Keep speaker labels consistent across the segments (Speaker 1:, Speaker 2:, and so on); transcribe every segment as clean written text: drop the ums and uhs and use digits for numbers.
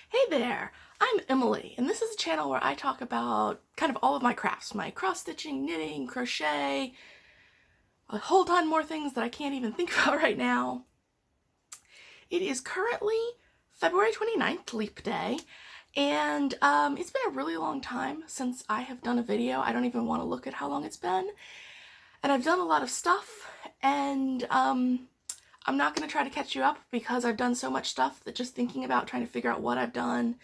Speaker 1: Hey there, I'm Emily, and this is a channel where I talk about kind of all of my crafts, my cross-stitching, knitting, crochet, a whole ton more things that I can't even think about right now. It is currently February 29th, Leap Day, and it's been a really long time since I have done a video. I don't even want to look at how long it's been, and I've done a lot of stuff, and I'm not going to try to catch you up because I've done so much stuff that just thinking about trying to figure out what I've done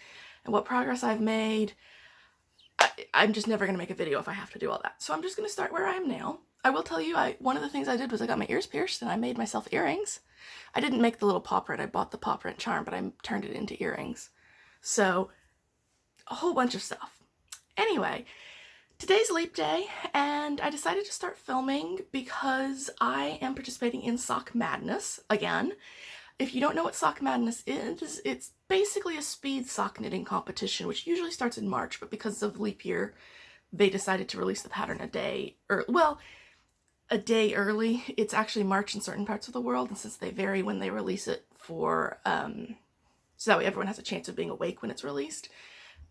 Speaker 1: and what progress I've made, I'm just never going to make a video if I have to do all that. So I'm just going to start where I am now. I will tell you, one of the things I did was I got my ears pierced and I made myself earrings. I didn't make the little paw print. I bought the paw print charm, but I turned it into earrings. So a whole bunch of stuff. Anyway, today's Leap Day, and I decided to start filming because I am participating in Sock Madness again. If you don't know what Sock Madness is, it's basically a speed sock knitting competition, which usually starts in March, but because of leap year, they decided to release the pattern a day early. It's actually March in certain parts of the world, and since they vary when they release it for, so that way everyone has a chance of being awake when it's released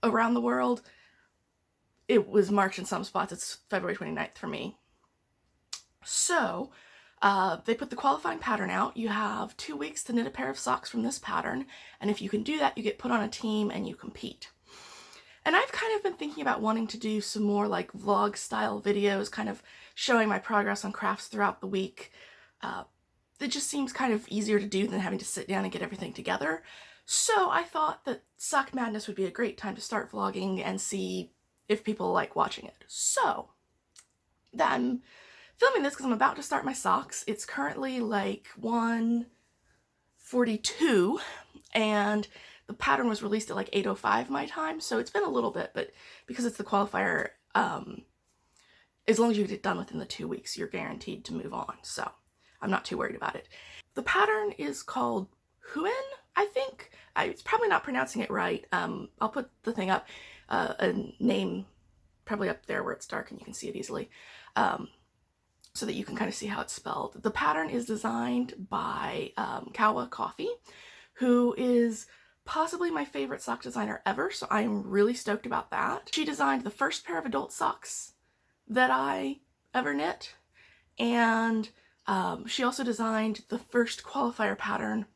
Speaker 1: around the world, it was March in some spots. It's February 29th for me. So they put the qualifying pattern out. You have 2 weeks to knit a pair of socks from this pattern, and if you can do that, you get put on a team and you compete. And I've kind of been thinking about wanting to do some more like vlog style videos, kind of showing my progress on crafts throughout the week. It just seems kind of easier to do than having to sit down and get everything together. So I thought that Sock Madness would be a great time to start vlogging and see if people like watching it. So I'm filming this because I'm about to start my socks. It's currently like 1:42 and the pattern was released at like 8:05 my time, so it's been a little bit, but because it's the qualifier, as long as you get it done within the 2 weeks, you're guaranteed to move on, so I'm not too worried about it. The pattern is called Huen, I think. It's probably not pronouncing it right. I'll put the thing up, a name probably up there where it's dark and you can see it easily, so that you can kind of see how it's spelled. The pattern is designed by Kawa Coffee, who is possibly my favorite sock designer ever, so I am really stoked about that. She designed the first pair of adult socks that I ever knit, and she also designed the first qualifier pattern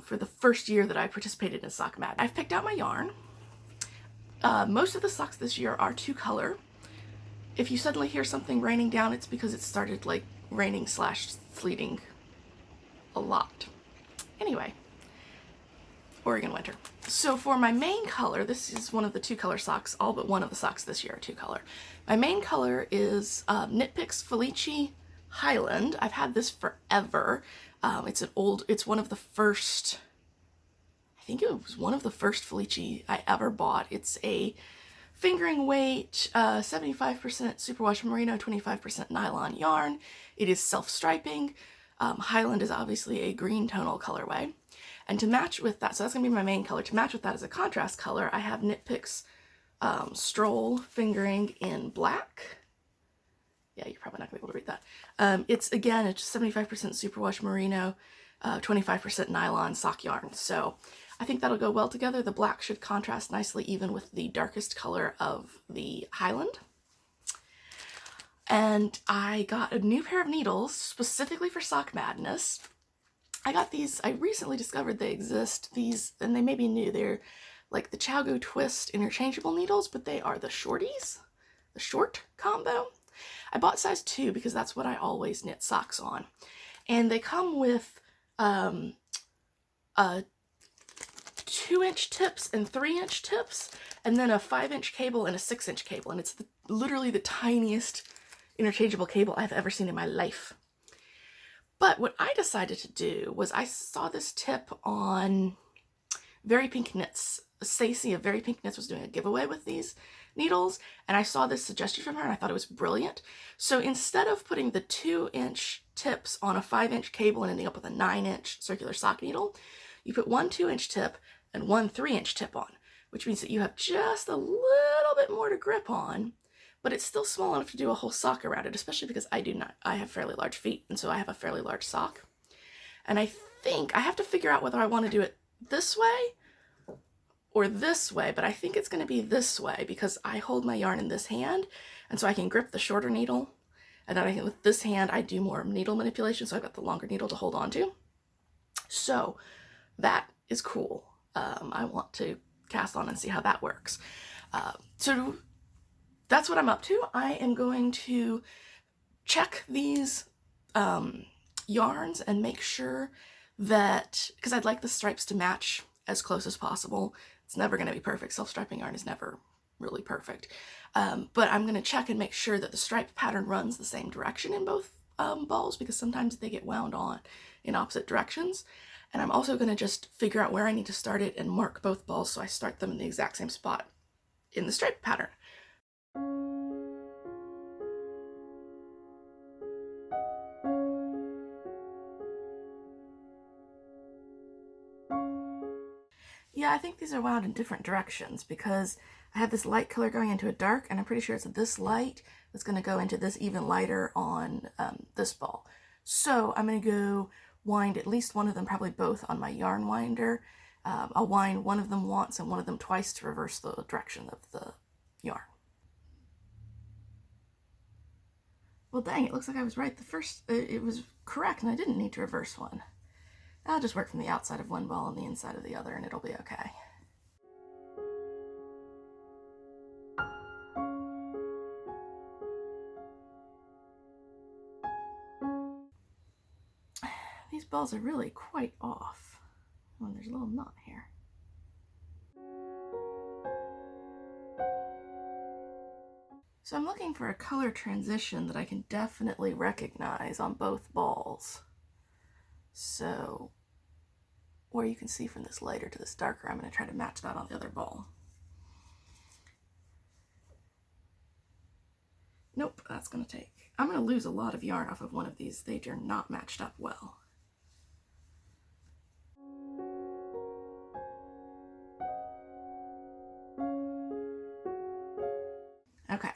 Speaker 1: for the first year that I participated in Sock Madness. I've picked out my yarn. Most of the socks this year are 2-color. If you suddenly hear something raining down, it's because it started like raining / sleeting a lot. Anyway, Oregon winter. So for my main color, this is one of the 2-color socks. All but one of the socks this year are 2-color. My main color is Knit Picks Felici Highland. I've had this forever. It's one of the first, I think it was one of the first Felici I ever bought. It's a fingering weight, 75% superwash merino, 25% nylon yarn. It is self-striping. Highland is obviously a green tonal colorway. And to match with that, so that's going to be my main color. To match with that as a contrast color, I have Knit Picks Stroll fingering in black. Yeah, you're probably not going to be able to read that. It's 75% superwash merino, 25% nylon sock yarn. So I think that'll go well together. The black should contrast nicely even with the darkest color of the Highland. And I got a new pair of needles specifically for Sock Madness. I got these, I recently discovered they exist, and they may be new. They're like the Chago Twist interchangeable needles, but they are the shorties, the short combo. I bought size 2 because that's what I always knit socks on. And they come with 2-inch tips and 3-inch tips, and then a 5-inch cable and a 6-inch cable. And it's literally the tiniest interchangeable cable I've ever seen in my life. But what I decided to do was I saw this tip on Very Pink Knits. Stacey of Very Pink Knits was doing a giveaway with these needles, and I saw this suggestion from her and I thought it was brilliant. So instead of putting the 2-inch tips on a 5-inch cable and ending up with a 9-inch circular sock needle, you put one 2-inch tip and one 3-inch tip on, which means that you have just a little bit more to grip on, but it's still small enough to do a whole sock around it, especially because I have fairly large feet, and so I have a fairly large sock. And I think I have to figure out whether I want to do it this way or this way, but I think it's going to be this way because I hold my yarn in this hand, and so I can grip the shorter needle, and then with this hand I do more needle manipulation, so I've got the longer needle to hold on to. So that is cool. I want to cast on and see how that works. So that's what I'm up to. I am going to check these yarns and make sure that, because I'd like the stripes to match as close as possible. It's never going to be perfect. Self-striping yarn is never really perfect. But I'm going to check and make sure that the stripe pattern runs the same direction in both balls, because sometimes they get wound on in opposite directions. And I'm also going to just figure out where I need to start it and mark both balls so I start them in the exact same spot in the stripe pattern. Yeah, I think these are wound in different directions because I have this light color going into a dark, and I'm pretty sure it's this light that's going to go into this even lighter on this ball. So I'm going to go wind at least one of them, probably both, on my yarn winder. I'll wind one of them once and one of them twice to reverse the direction of the yarn. Well, dang, it looks like I was right the first, it was correct and I didn't need to reverse one. I'll just work from the outside of one ball and the inside of the other and it'll be okay. These balls are really quite off. Oh, and there's a little knot here. So I'm looking for a color transition that I can definitely recognize on both balls. So, or you can see from this lighter to this darker, I'm going to try to match that on the other ball. Nope, that's going to take. I'm going to lose a lot of yarn off of one of these. They are not matched up well. Okay.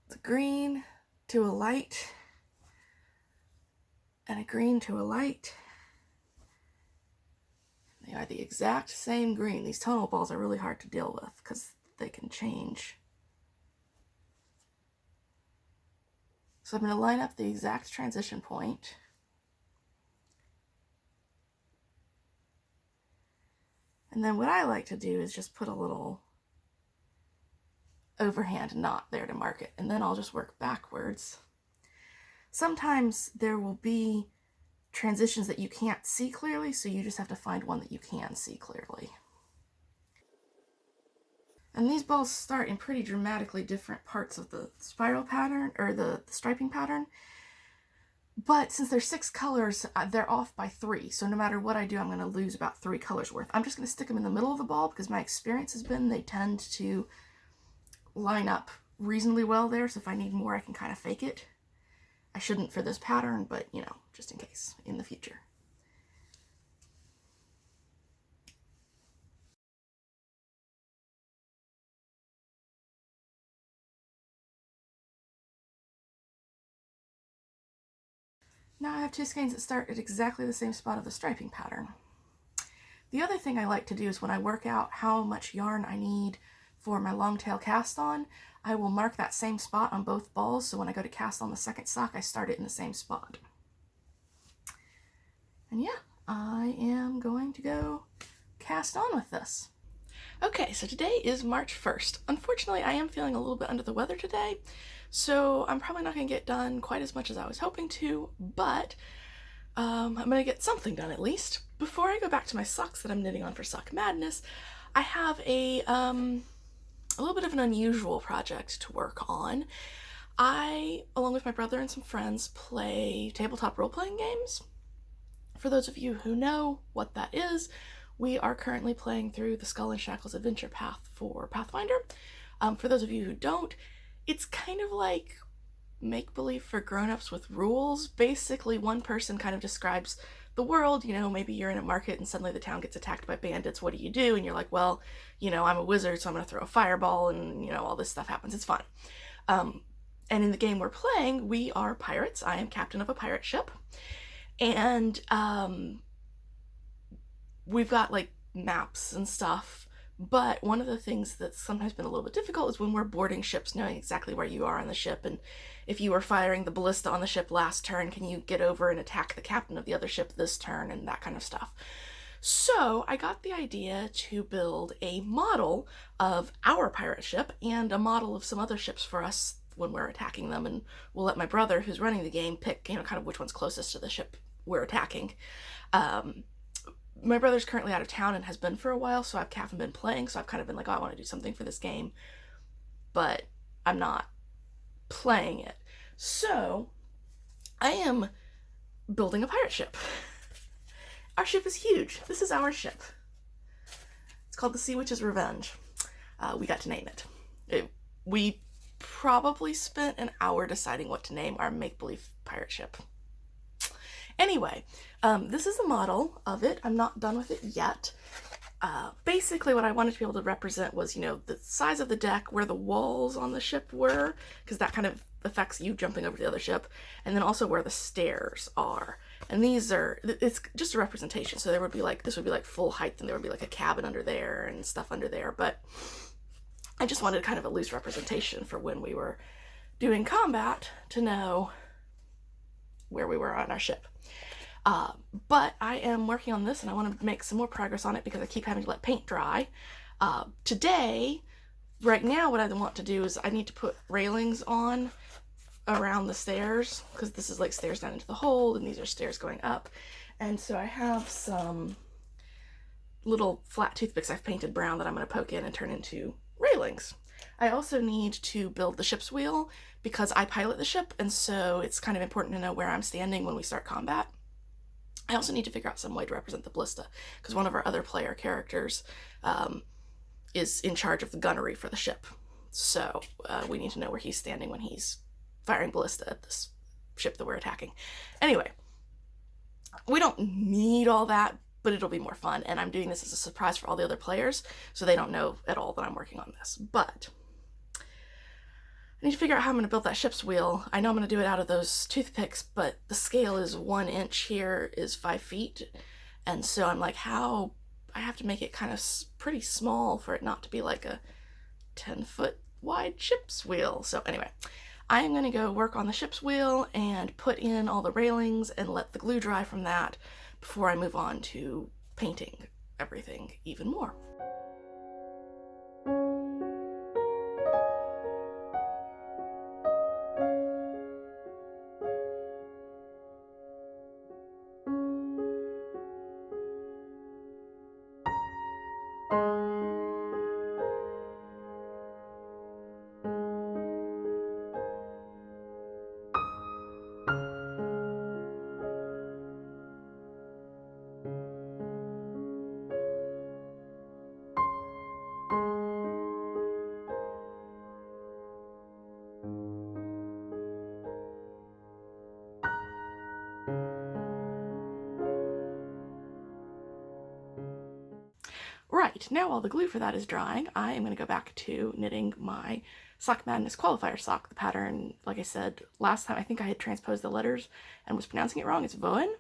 Speaker 1: It's a green to a light, and a green to a light. They are the exact same green. These tonal balls are really hard to deal with because they can change. So I'm going to line up the exact transition point. And then what I like to do is just put a little overhand knot there to mark it, and then I'll just work backwards. Sometimes there will be transitions that you can't see clearly, so you just have to find one that you can see clearly. And these balls start in pretty dramatically different parts of the spiral pattern, or the striping pattern. But since there's 6 colors, they're off by 3. So no matter what I do, I'm going to lose about 3 colors worth. I'm just going to stick them in the middle of the ball because my experience has been they tend to line up reasonably well there. So if I need more, I can kind of fake it. I shouldn't for this pattern, but you know, just in case in the future. Now I have 2 skeins that start at exactly the same spot of the striping pattern. The other thing I like to do is when I work out how much yarn I need for my long tail cast on, I will mark that same spot on both balls, so when I go to cast on the second sock, I start it in the same spot. And yeah, I am going to go cast on with this. Okay, so today is March 1st. Unfortunately, I am feeling a little bit under the weather today, so I'm probably not going to get done quite as much as I was hoping to, but I'm going to get something done at least. Before I go back to my socks that I'm knitting on for Sock Madness, I have a little bit of an unusual project to work on. I, along with my brother and some friends, play tabletop role-playing games. For those of you who know what that is, we are currently playing through the Skull and Shackles Adventure Path for Pathfinder. For those of you who don't, it's kind of like make-believe for grown-ups with rules. Basically, one person kind of describes the world. You know, maybe you're in a market and suddenly the town gets attacked by bandits. What do you do? And you're like, well, you know, I'm a wizard, so I'm going to throw a fireball, and, you know, all this stuff happens. It's fun. And in the game we're playing, we are pirates. I am captain of a pirate ship. And we've got, like, maps and stuff. But one of the things that's sometimes been a little bit difficult is when we're boarding ships, knowing exactly where you are on the ship, and if you were firing the ballista on the ship last turn, can you get over and attack the captain of the other ship this turn, and that kind of stuff. So I got the idea to build a model of our pirate ship and a model of some other ships for us when we're attacking them, and we'll let my brother, who's running the game, pick, kind of which one's closest to the ship we're attacking. My brother's currently out of town and has been for a while, so I haven't been playing, so I've kind of been like, oh, I want to do something for this game, but I'm not playing it. So I am building a pirate ship. Our ship is huge. This is our ship. It's called the Sea Witch's Revenge. We got to name it. We probably spent an hour deciding what to name our make-believe pirate ship. Anyway, this is a model of it. I'm not done with it yet. Basically what I wanted to be able to represent was, the size of the deck, where the walls on the ship were, because that kind of affects you jumping over to the other ship, and then also where the stairs are. And it's just a representation. So this would be like full height, and there would be like a cabin under there and stuff under there. But I just wanted kind of a loose representation for when we were doing combat to know where we were on our ship. But I am working on this, and I want to make some more progress on it because I keep having to let paint dry. Today, right now, what I want to do is I need to put railings on around the stairs, because this is like stairs down into the hold, and these are stairs going up. And so I have some little flat toothpicks I've painted brown that I'm going to poke in and turn into railings. I also need to build the ship's wheel because I pilot the ship, and so it's kind of important to know where I'm standing when we start combat. I also need to figure out some way to represent the ballista, because one of our other player characters is in charge of the gunnery for the ship. So we need to know where he's standing when he's firing ballista at this ship that we're attacking. Anyway, we don't need all that, but it'll be more fun, and I'm doing this as a surprise for all the other players, so they don't know at all that I'm working on this. But I need to figure out how I'm going to build that ship's wheel. I know I'm going to do it out of those toothpicks, but the scale is 1 inch here is 5 feet, and so I'm like, I have to make it kind of pretty small for it not to be like a 10-foot wide ship's wheel. So anyway, I am going to go work on the ship's wheel and put in all the railings and let the glue dry from that before I move on to painting everything even more. Right, now while the glue for that is drying, I am going to go back to knitting my Sock Madness qualifier sock. The pattern, like I said last time, I think I had transposed the letters and was pronouncing it wrong. It's Voen.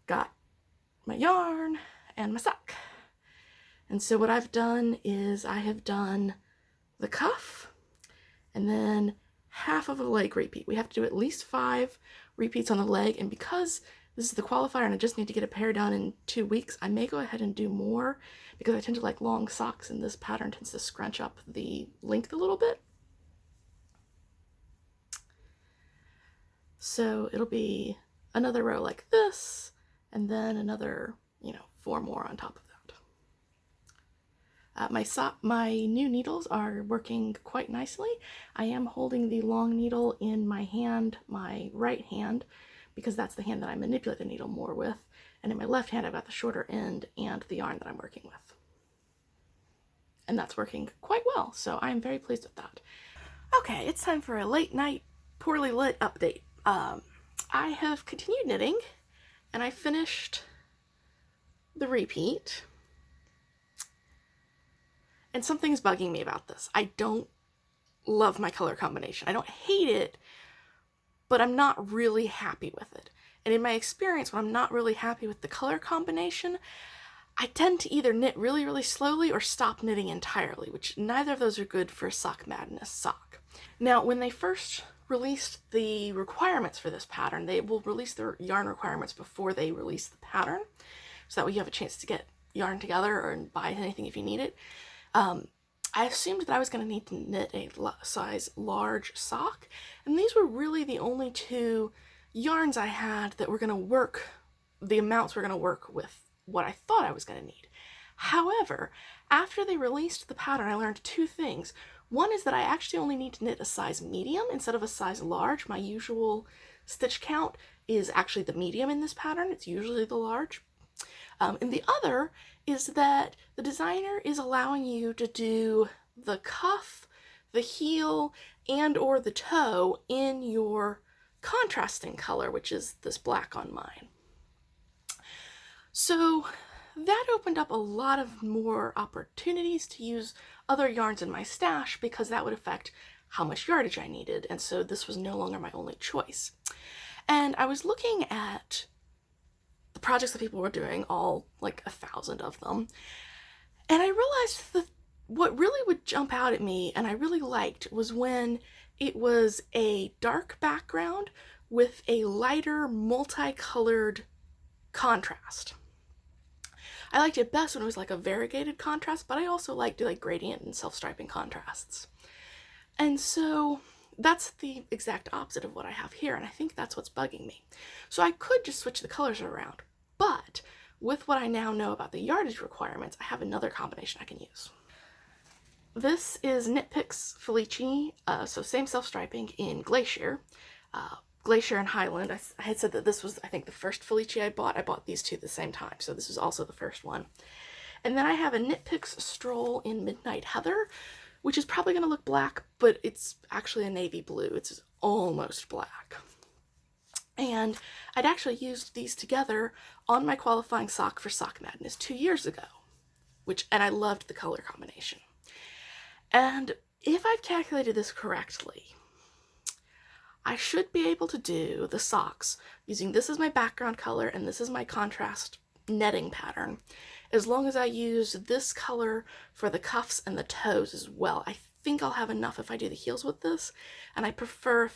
Speaker 1: Got my yarn and my sock. And so what I've done is I have done the cuff and then half of a leg repeat. We have to do at least 5 repeats on the leg, and because this is the qualifier and I just need to get a pair done in 2 weeks, I may go ahead and do more because I tend to like long socks, and this pattern tends to scrunch up the length a little bit. So it'll be another row like this, and then another, 4 more on top of that. My new needles are working quite nicely. I am holding the long needle in my hand, my right hand, because that's the hand that I manipulate the needle more with. And in my left hand, I've got the shorter end and the yarn that I'm working with. And that's working quite well, so I'm very pleased with that. Okay, it's time for a late night, poorly lit update. I have continued knitting, and I finished the repeat. And something's bugging me about this. I don't love my color combination. I don't hate it, but I'm not really happy with it. And in my experience, when I'm not really happy with the color combination, I tend to either knit really, really slowly or stop knitting entirely, which neither of those are good for a Sock Madness sock. Now, when they first released the requirements for this pattern, they will release their yarn requirements before they release the pattern, so that way you have a chance to get yarn together or buy anything if you need it. I assumed that I was going to need to knit a size large sock, and these were really the only two yarns I had that were going to work, the amounts were going to work with what I thought I was going to need. However, after they released the pattern, I learned two things. One is that I actually only need to knit a size medium instead of a size large. My usual stitch count is actually the medium in this pattern. It's usually the large. And the other is that the designer is allowing you to do the cuff, the heel, and or the toe in your contrasting color, which is this black on mine. So that opened up a lot of more opportunities to use other yarns in my stash, because that would affect how much yardage I needed, and so this was no longer my only choice. And I was looking at the projects that people were doing, all like 1,000 of them, and I realized that what really would jump out at me and I really liked was when it was a dark background with a lighter multicolored contrast. I liked it best when it was like a variegated contrast, but I also liked like gradient and self-striping contrasts. And so that's the exact opposite of what I have here, and I think that's what's bugging me. So I could just switch the colors around, but with what I now know about the yardage requirements, I have another combination I can use. This is Knit Picks Felici, so same self-striping in Glacier. Glacier and Highland. I had said that this was, I think, the first Felici I bought. I bought these two at the same time, so this is also the first one. And then I have a Knit Picks Stroll in Midnight Heather, which is probably going to look black, but it's actually a navy blue. It's almost black. And I'd actually used these together on my qualifying sock for Sock Madness 2 years ago, and I loved the color combination. And if I've calculated this correctly, I should be able to do the socks using this as my background color and this is my contrast netting pattern, as long as I use this color for the cuffs and the toes as well. I think I'll have enough if I do the heels with this, and I would prefer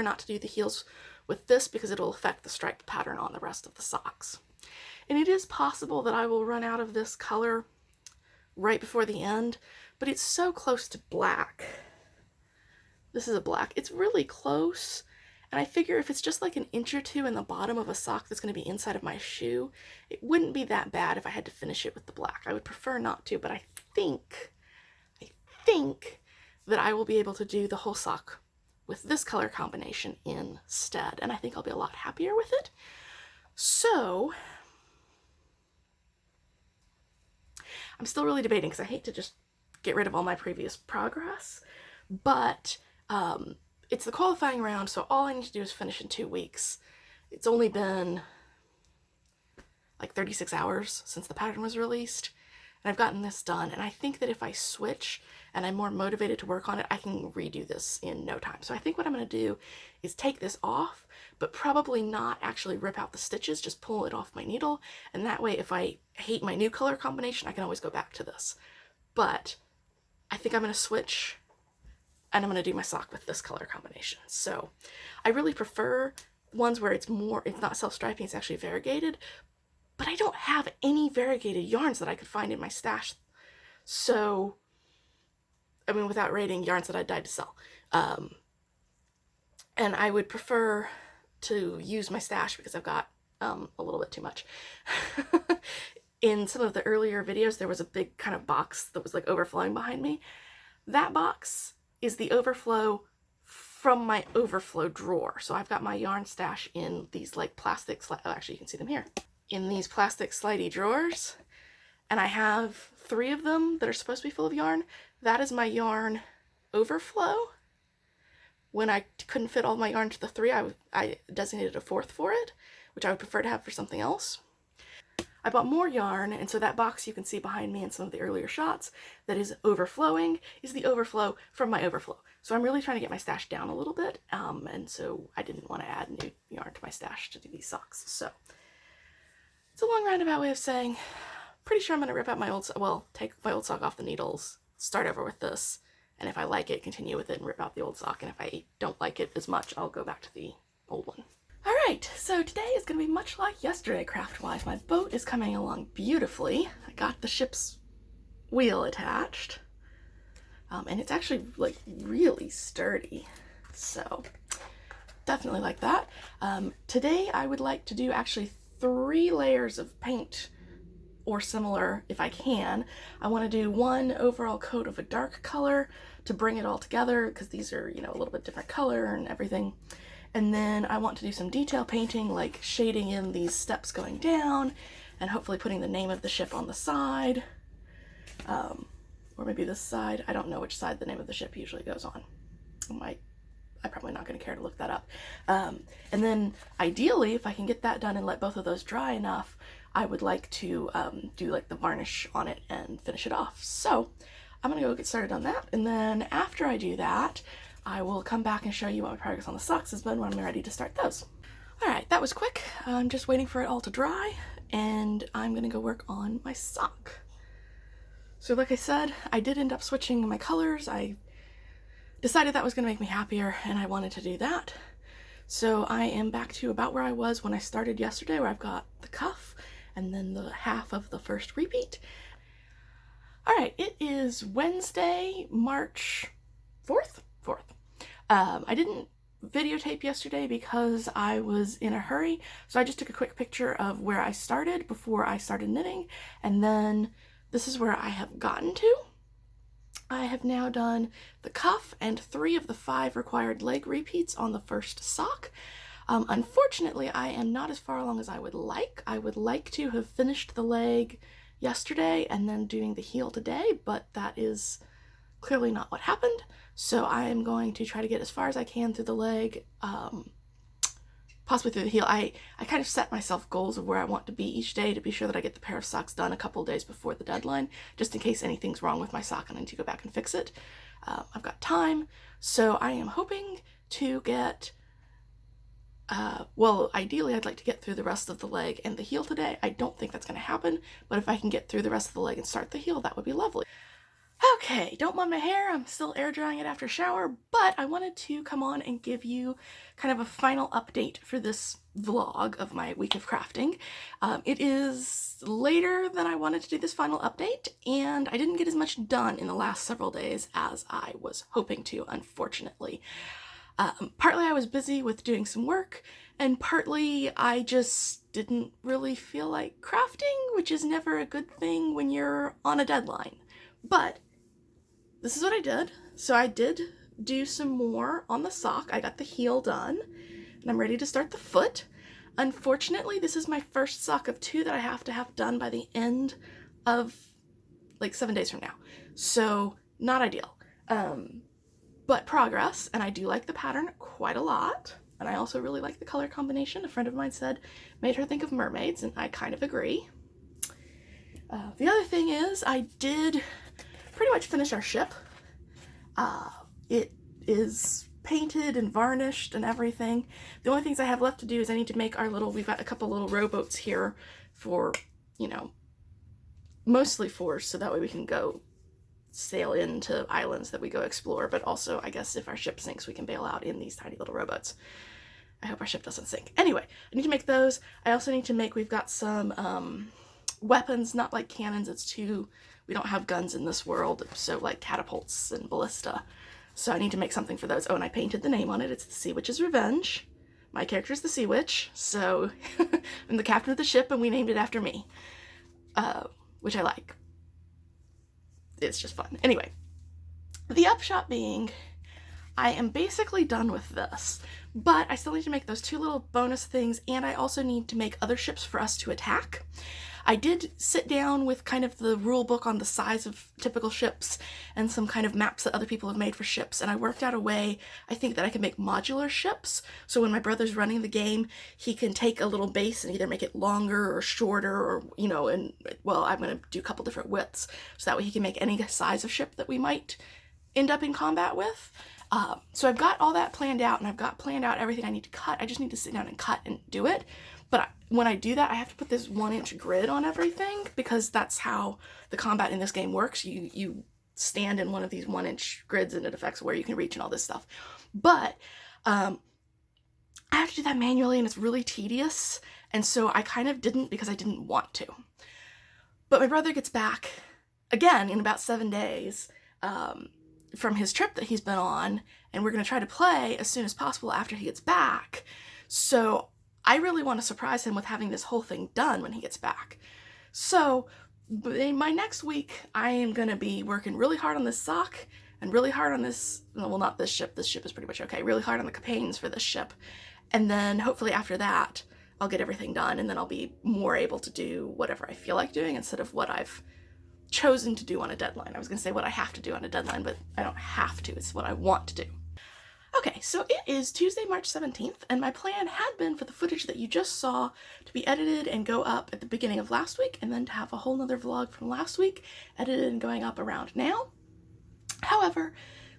Speaker 1: not to do the heels with this because it'll affect the striped pattern on the rest of the socks. And it is possible that I will run out of this color right before the end, but it's so close to black. This is a black. It's really close, and I figure if it's just like an inch or two in the bottom of a sock that's going to be inside of my shoe, it wouldn't be that bad if I had to finish it with the black. I would prefer not to, but I think that I will be able to do the whole sock with this color combination instead, and I think I'll be a lot happier with it. So I'm still really debating because I hate to just get rid of all my previous progress, but it's the qualifying round, so all I need to do is finish in 2 weeks. It's only been like 36 hours since the pattern was released, and I've gotten this done, and I think that if I switch and I'm more motivated to work on it, I can redo this in no time. So I think what I'm going to do is take this off, but probably not actually rip out the stitches, just pull it off my needle, and that way if I hate my new color combination, I can always go back to this. But I think I'm going to switch, and I'm going to do my sock with this color combination. So I really prefer ones where it's not self-striping, it's actually variegated, but I don't have any variegated yarns that I could find in my stash. So, I mean, without rating yarns that I died to sell. And I would prefer to use my stash because I've got a little bit too much. In some of the earlier videos, there was a big kind of box that was like overflowing behind me. That box is the overflow from my overflow drawer. So I've got my yarn stash in these like plastic, actually you can see them here, in these plastic slidey drawers. And I have 3 of them that are supposed to be full of yarn. That is my yarn overflow. When I couldn't fit all my yarn to the 3, I designated a 4th for it, which I would prefer to have for something else. I bought more yarn, and so that box you can see behind me in some of the earlier shots that is overflowing is the overflow from my overflow. So I'm really trying to get my stash down a little bit, and so I didn't want to add new yarn to my stash to do these socks. So It's a long roundabout way of saying, pretty sure I'm going to rip out my old, well, take my old sock off the needles, start over with this, and if I like it, continue with it and rip out the old sock, and if I don't like it as much, I'll go back to the old one. Alright, so today is going to be much like yesterday craft-wise. My boat is coming along beautifully. I got the ship's wheel attached, and it's actually like really sturdy, so definitely like that. Today I would like to do actually 3 layers of paint or similar if I can. I want to do one overall coat of a dark color to bring it all together because these are, you know, a little bit different color and everything. And then I want to do some detail painting, like shading in these steps going down and hopefully putting the name of the ship on the side. Or maybe this side. I don't know which side the name of the ship usually goes on. I'm probably not going to care to look that up. And then ideally, if I can get that done and let both of those dry enough, I would like to do like the varnish on it and finish it off. So I'm going to go get started on that. And then after I do that, I will come back and show you what my progress on the socks has been when I'm ready to start those. All right, that was quick. I'm just waiting for it all to dry, and I'm going to go work on my sock. So like I said, I did end up switching my colors. I decided that was going to make me happier, and I wanted to do that. So I am back to about where I was when I started yesterday, where I've got the cuff and then the half of the first repeat. All right, it is Wednesday, March 4th? I didn't videotape yesterday because I was in a hurry, so I just took a quick picture of where I started before I started knitting, and then this is where I have gotten to. I have now done the cuff and 3 of the 5 required leg repeats on the first sock. Unfortunately, I am not as far along as I would like. I would like to have finished the leg yesterday and then doing the heel today, but that is clearly not what happened. So I am going to try to get as far as I can through the leg, possibly through the heel. I kind of set myself goals of where I want to be each day to be sure that I get the pair of socks done a couple days before the deadline, just in case anything's wrong with my sock and I need to go back and fix it. I've got time, so I am hoping to get, well, ideally I'd like to get through the rest of the leg and the heel today. I don't think that's going to happen, but if I can get through the rest of the leg and start the heel, that would be lovely. Okay, don't mind my hair, I'm still air drying it after shower, but I wanted to come on and give you kind of a final update for this vlog of my week of crafting. It is later than I wanted to do this final update, and I didn't get as much done in the last several days as I was hoping to, unfortunately. Partly I was busy with doing some work, and partly I just didn't really feel like crafting, which is never a good thing when you're on a deadline. But this is what I did. So I did do some more on the sock. I got the heel done, and I'm ready to start the foot. Unfortunately, this is my first sock of 2 that I have to have done by the end of like 7 days from now. So not ideal. But progress, and I do like the pattern quite a lot. And I also really like the color combination. A friend of mine said made her think of mermaids, and I kind of agree. The other thing is I did pretty much finish our ship. It is painted and varnished and everything. The only things I have left to do is I need to make our little, we've got a couple little rowboats here for, you know, mostly for, so that way we can go sail into islands that we go explore, but also I guess if our ship sinks we can bail out in these tiny little rowboats. I hope our ship doesn't sink. Anyway, I need to make those. I also need to make, we've got some weapons, not like cannons, we don't have guns in this world, so like catapults and ballista. So I need to make something for those. Oh, and I painted the name on it. It's the Sea Witch's Revenge. My character is the Sea Witch, so I'm the captain of the ship and we named it after me, which I like. It's just fun. Anyway, the upshot being, I am basically done with this, but I still need to make those 2 little bonus things, and I also need to make other ships for us to attack. I did sit down with kind of the rule book on the size of typical ships and some kind of maps that other people have made for ships, and I worked out a way, I think, that I can make modular ships, so when my brother's running the game, he can take a little base and either make it longer or shorter or, you know, and, well, I'm going to do a couple different widths, so that way he can make any size of ship that we might end up in combat with. So I've got all that planned out, and I've got planned out everything I need to cut. I just need to sit down and cut and do it. But when I do that, I have to put this 1-inch grid on everything, because that's how the combat in this game works. You stand in one of these 1-inch grids, and it affects where you can reach and all this stuff. But I have to do that manually, and it's really tedious, and so I kind of didn't, because I didn't want to. But my brother gets back again in about 7 days from his trip that he's been on, and we're going to try to play as soon as possible after he gets back. So I really want to surprise him with having this whole thing done when he gets back. So in my next week, I am going to be working really hard on this sock, and really hard on this, well, not this ship is pretty much okay, really hard on the campaigns for this ship. And then hopefully after that, I'll get everything done, and then I'll be more able to do whatever I feel like doing instead of what I've chosen to do on a deadline. I was going to say what I have to do on a deadline, but I don't have to. It's what I want to do. Okay, so it is Tuesday, March 17th, and my plan had been for the footage that you just saw to be edited and go up at the beginning of last week, and then to have a whole nother vlog from last week edited and going up around now. However,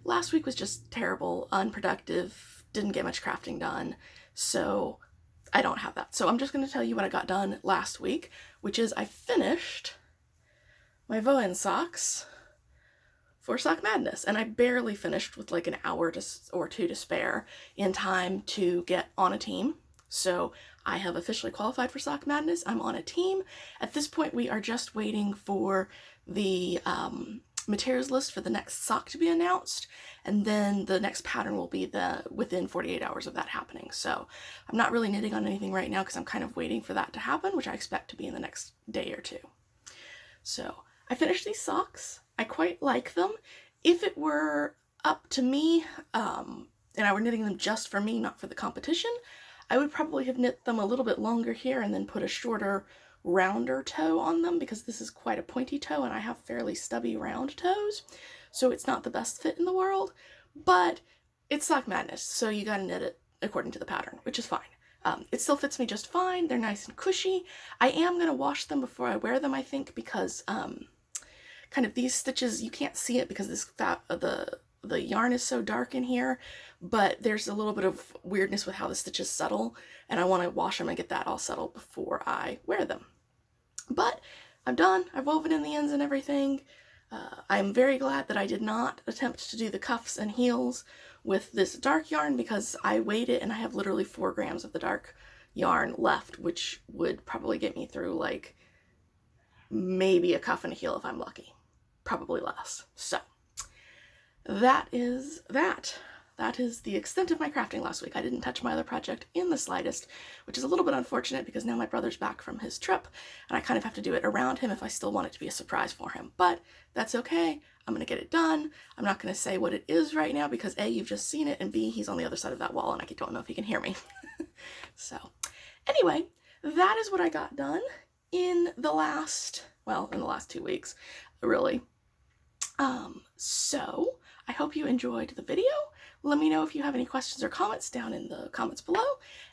Speaker 1: last week was just terrible, unproductive, didn't get much crafting done, so I don't have that. So I'm just going to tell you what I got done last week, which is I finished my Voen socks for Sock Madness, and I barely finished with like an hour or two to spare in time to get on a team. So I have officially qualified for Sock Madness. I'm on a team. At this point, we are just waiting for the materials list for the next sock to be announced, and then the next pattern will be within 48 hours of that happening. So I'm not really knitting on anything right now because I'm kind of waiting for that to happen, which I expect to be in the next day or two. So I finished these socks. I quite like them. If it were up to me, and I were knitting them just for me, not for the competition, I would probably have knit them a little bit longer here and then put a shorter, rounder toe on them, because this is quite a pointy toe and I have fairly stubby round toes, so it's not the best fit in the world. But it's Sock Madness, so you gotta knit it according to the pattern, which is fine. It still fits me just fine. They're nice and cushy. I am gonna wash them before I wear them, I think, because kind of these stitches, you can't see it because this the yarn is so dark in here, but there's a little bit of weirdness with how the stitches settle, and I want to wash them and get that all settled before I wear them. But I'm done. I've woven in the ends and everything. I'm very glad that I did not attempt to do the cuffs and heels with this dark yarn, because I weighed it and I have literally 4 grams of the dark yarn left, which would probably get me through like maybe a cuff and a heel if I'm lucky. Probably less. So that is that. That is the extent of my crafting last week. I didn't touch my other project in the slightest, which is a little bit unfortunate because now my brother's back from his trip and I kind of have to do it around him if I still want it to be a surprise for him. But that's okay. I'm going to get it done. I'm not going to say what it is right now because A, you've just seen it, and B, he's on the other side of that wall and I don't know if he can hear me. So anyway, that is what I got done in the last 2 weeks, really. So I hope you enjoyed the video. Let me know if you have any questions or comments down in the comments below,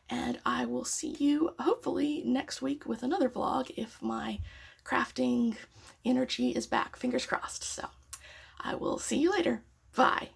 Speaker 1: and I will see you hopefully next week with another vlog if my crafting energy is back. Fingers crossed. So I will see you later. Bye.